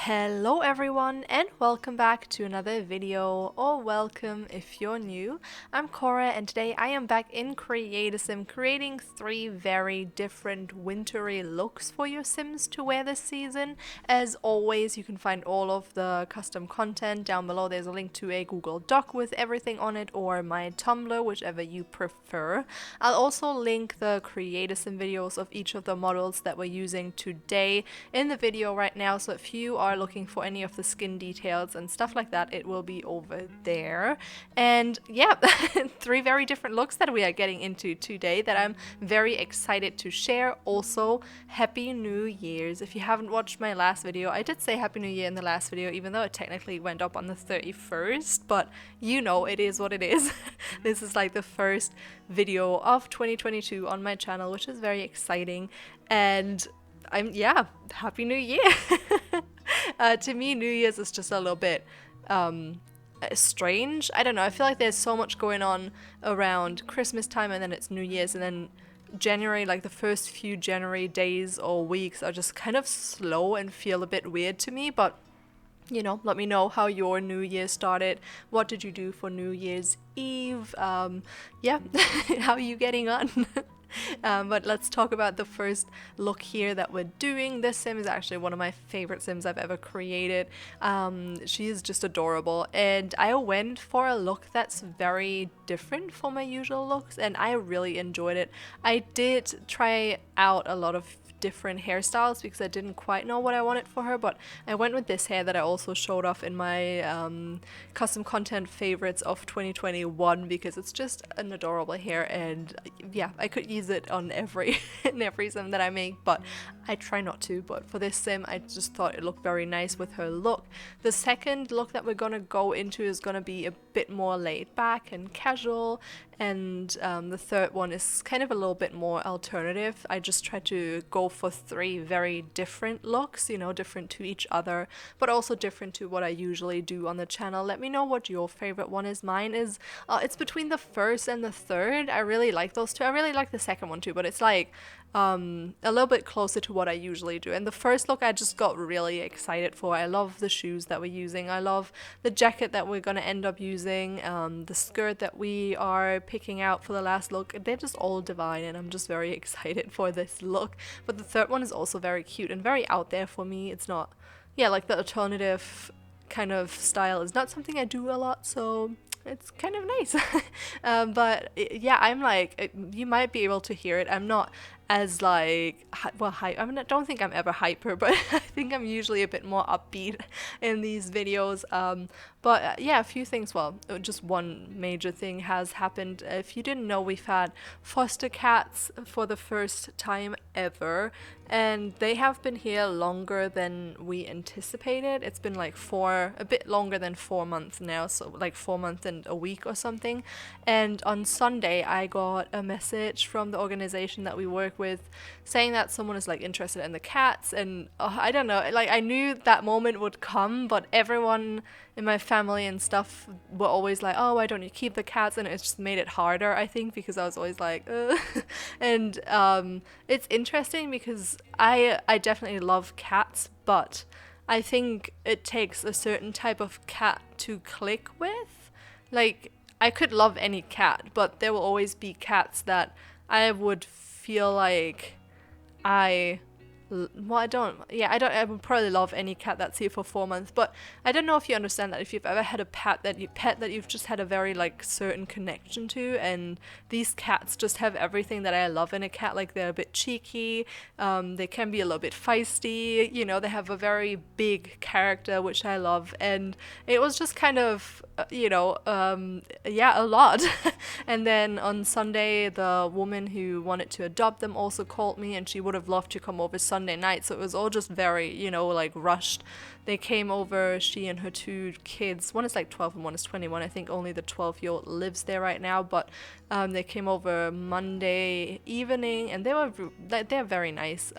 Hello everyone and welcome back to another video, or welcome if you're new. I'm Cora and today I am back in Create a Sim creating 3 very different wintry looks for your Sims to wear this season. As always, you can find all of the custom content down below. There's a link to a Google Doc with everything on it, or my Tumblr, whichever you prefer. I'll also link the Create a Sim videos of each of the models that we're using today in the video right now, so if you are looking for any of the skin details and stuff like that, it will be over there. And yeah, 3 very different looks that we are getting into today that I'm very excited to share. Also, Happy New Year's. If you haven't watched my last video, I did say Happy New Year in the last video, even though it technically went up on the 31st, but you know, it is what it is. This is like the first video of 2022 on my channel, which is very exciting. And Happy New Year. To me, New Year's is just a little bit strange. I don't know, I feel like there's so much going on around Christmas time, and then it's New Year's, and then January, like the first few January days or weeks are just kind of slow and feel a bit weird to me. But you know, let me know how your New Year started. What did you do for New Year's Eve? How are you getting on? But let's talk about the first look here that we're doing. This sim is actually one of my favorite sims I've ever created. She is just adorable, and I went for a look that's very different from my usual looks, and I really enjoyed it. I did try out a lot of different hairstyles because I didn't quite know what I wanted for her, but I went with this hair that I also showed off in my custom content favorites of 2021 because it's just an adorable hair, and yeah, I could use it on every sim that I make, but I try not to. But for this sim, I just thought it looked very nice with her look. The second look that we're gonna go into is gonna be a bit more laid back and casual, and the third one is kind of a little bit more alternative. I just tried to go for 3 very different looks, you know, different to each other, but also different to what I usually do on the channel. Let me know what your favorite one is. Mine is, it's between the first and the third. I really like those 2. I really like the second one too, but it's like a little bit closer to what I usually do. And the first look I just got really excited for. I love the shoes that we're using. I love the jacket that we're gonna end up using, the skirt that we are picking out for the last look. They're just all divine, and I'm just very excited for this look. But the third one is also very cute and very out there for me. It's not, yeah, like the alternative kind of style is not something I do a lot, so it's kind of nice. But yeah, I'm like, you might be able to hear it, I'm not as like, I mean, I don't think I'm ever hyper, but I think I'm usually a bit more upbeat in these videos. But yeah, a few things, well, just one major thing has happened. If you didn't know, we've had foster cats for the first time ever, and they have been here longer than we anticipated. It's been like a bit longer than 4 months now, so like 4 months and a week or something. And on Sunday I got a message from the organization that we work with saying that someone is like interested in the cats, and I don't know, like I knew that moment would come, but everyone in my family and stuff were always like, oh, why don't you keep the cats? And it just made it harder, I think, because I was always like, ugh. And it's interesting because I definitely love cats, but I think it takes a certain type of cat to click with. Like, I could love any cat, but there will always be cats that I would feel like I would probably love any cat that's here for 4 months, but I don't know if you understand that, if you've ever had a pet that you've just had a very like certain connection to, and these cats just have everything that I love in a cat. Like, they're a bit cheeky, they can be a little bit feisty, you know, they have a very big character, which I love, and it was just kind of, a lot. And then on Sunday, the woman who wanted to adopt them also called me, and she would have loved to come over Sunday night, so it was all just very, you know, like rushed. They came over, she and her 2 kids. One is like 12 and one is 21. I think only the 12-year-old lives there right now, but they came over Monday evening, and they're very nice.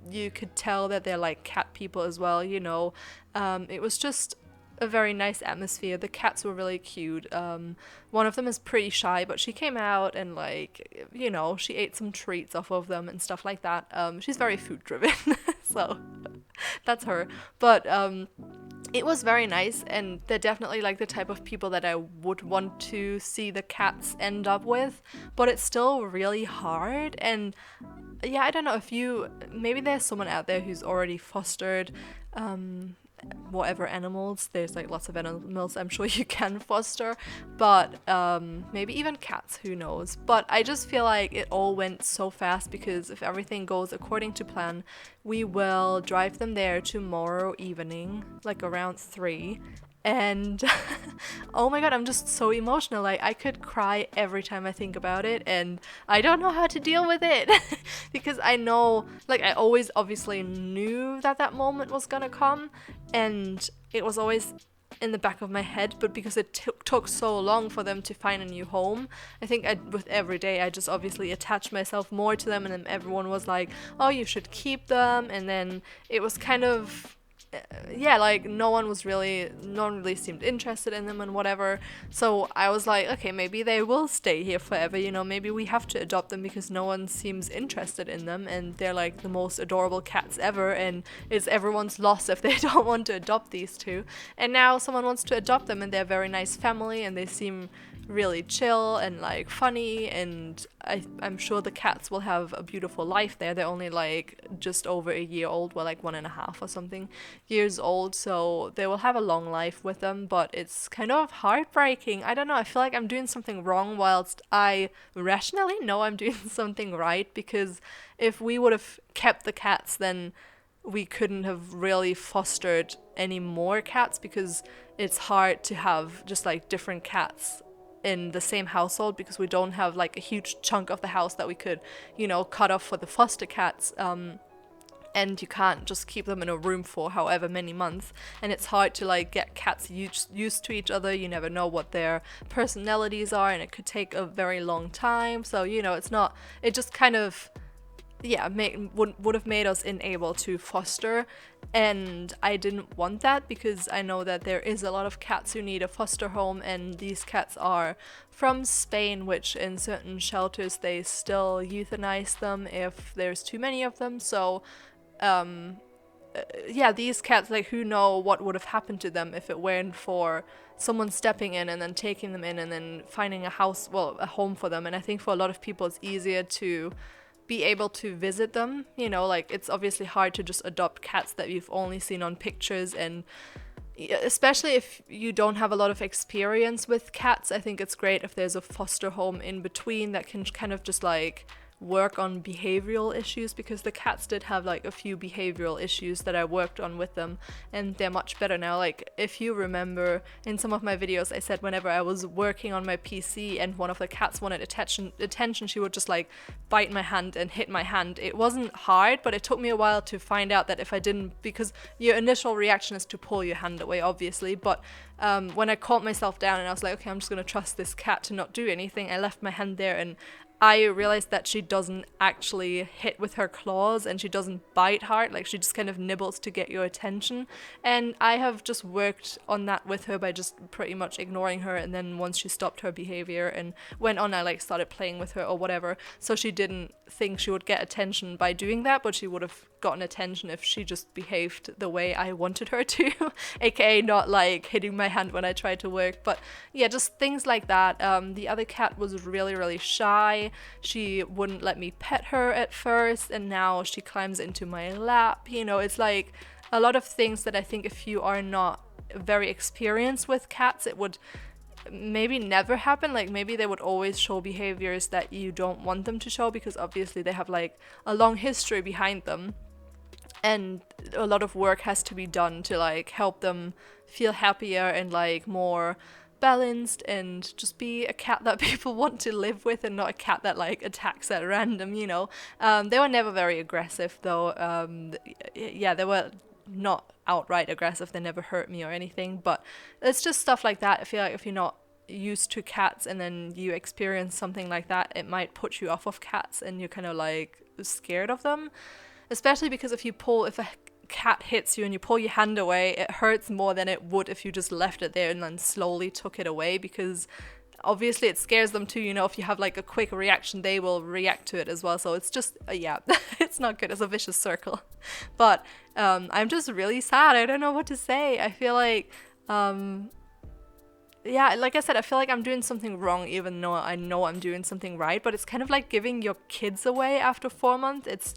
You could tell that they're like cat people as well, you know. It was just a very nice atmosphere. The cats were really cute. One of them is pretty shy, but she came out and, like, you know, she ate some treats off of them and stuff like that. She's very food driven. So That's her. But it was very nice, and they're definitely like the type of people that I would want to see the cats end up with, but it's still really hard. And yeah, I don't know if you, maybe there's someone out there who's already fostered whatever animals. There's like lots of animals I'm sure you can foster, but maybe even cats, who knows. But I just feel like it all went so fast, because if everything goes according to plan, we will drive them there tomorrow evening, like around 3. And oh my god, I'm just so emotional. Like, I could cry every time I think about it, and I don't know how to deal with it. Because I know, like, I always obviously knew that that moment was gonna come, and it was always in the back of my head, but because it took so long for them to find a new home, I think with every day I just obviously attached myself more to them, and then everyone was like, oh, you should keep them, and then it was kind of yeah, like no one really seemed interested in them and whatever. So I was like, okay, maybe they will stay here forever, you know, maybe we have to adopt them because no one seems interested in them, and they're like the most adorable cats ever, and it's everyone's loss if they don't want to adopt these two. And now someone wants to adopt them, and they're a very nice family, and they seem really chill and like funny, and I'm sure the cats will have a beautiful life there. They're only like just over a year old, well, like 1.5 or something years old, so they will have a long life with them. But it's kind of heartbreaking. I don't know, I feel like I'm doing something wrong whilst I rationally know I'm doing something right, because if we would have kept the cats, then we couldn't have really fostered any more cats, because it's hard to have just like different cats in the same household, because we don't have like a huge chunk of the house that we could, you know, cut off for the foster cats. And you can't just keep them in a room for however many months, and it's hard to like get cats used to each other. You never know what their personalities are, and it could take a very long time. So, you know, it just kind of, yeah, would have made us unable to foster, and I didn't want that, because I know that there is a lot of cats who need a foster home, and these cats are from Spain, which in certain shelters they still euthanize them if there's too many of them. So yeah, these cats, like, who know what would have happened to them if it weren't for someone stepping in and then taking them in and then finding a home for them. And I think for a lot of people it's easier to be able to visit them, you know, like it's obviously hard to just adopt cats that you've only seen on pictures, and especially if you don't have a lot of experience with cats, I think it's great if there's a foster home in between that can kind of just like work on behavioral issues, because the cats did have like a few behavioral issues that I worked on with them, and they're much better now. Like, if you remember in some of my videos, I said whenever I was working on my PC and one of the cats wanted attention, she would just like bite my hand and hit my hand. It wasn't hard, but it took me a while to find out that if I didn't, because your initial reaction is to pull your hand away, obviously, but when I calmed myself down and I was like, okay, I'm just gonna trust this cat to not do anything, I left my hand there, and I realized that she doesn't actually hit with her claws, and she doesn't bite hard, like she just kind of nibbles to get your attention. And I have just worked on that with her by just pretty much ignoring her, and then once she stopped her behavior and went on, I like started playing with her or whatever, so she didn't think she would get attention by doing that, but she would have gotten attention if she just behaved the way I wanted her to, aka not like hitting my hand when I tried to work. But yeah, just things like that. The other cat was really, really shy. She wouldn't let me pet her at first, and now she climbs into my lap. You know, it's like a lot of things that I think if you are not very experienced with cats, it would maybe never happen. Like, maybe they would always show behaviors that you don't want them to show, because obviously they have like a long history behind them, and a lot of work has to be done to like help them feel happier and like more balanced, and just be a cat that people want to live with, and not a cat that like attacks at random, you know. They were never very aggressive though. Yeah, they were not outright aggressive, they never hurt me or anything, but it's just stuff like that. I feel like if you're not used to cats and then you experience something like that, it might put you off of cats, and you're kind of like scared of them, especially because if a cat hits you and you pull your hand away, it hurts more than it would if you just left it there and then slowly took it away, because obviously it scares them too, you know, if you have like a quick reaction, they will react to it as well. So it's just, yeah, it's not good. It's a vicious circle. But I'm just really sad. I don't know what to say. I feel like, yeah, like I said, I feel like I'm doing something wrong, even though I know I'm doing something right. But it's kind of like giving your kids away after 4 months.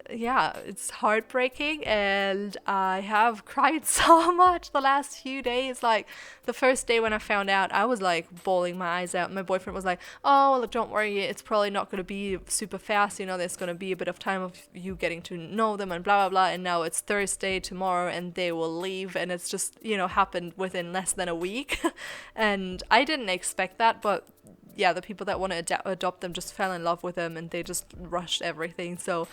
It's heartbreaking, and I have cried so much the last few days. Like the first day when I found out, I was like bawling my eyes out. My boyfriend was like, oh, look, don't worry, it's probably not going to be super fast, you know, there's going to be a bit of time of you getting to know them and blah blah blah. And now it's Thursday tomorrow and they will leave, and it's just, you know, happened within less than a week. And I didn't expect that, but yeah, the people that want to adopt them just fell in love with them, and they just rushed everything. So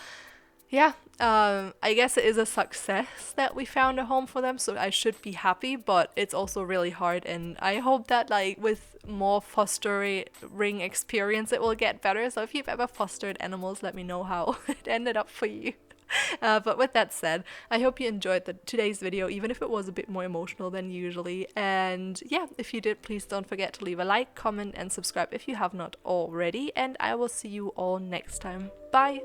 yeah, I guess it is a success that we found a home for them, so I should be happy, but it's also really hard, and I hope that like with more fostering experience it will get better. So if you've ever fostered animals, let me know how it ended up for you. But with that said, I hope you enjoyed today's video, even if it was a bit more emotional than usually. And yeah, if you did, please don't forget to leave a like, comment, and subscribe if you have not already. And I will see you all next time. Bye!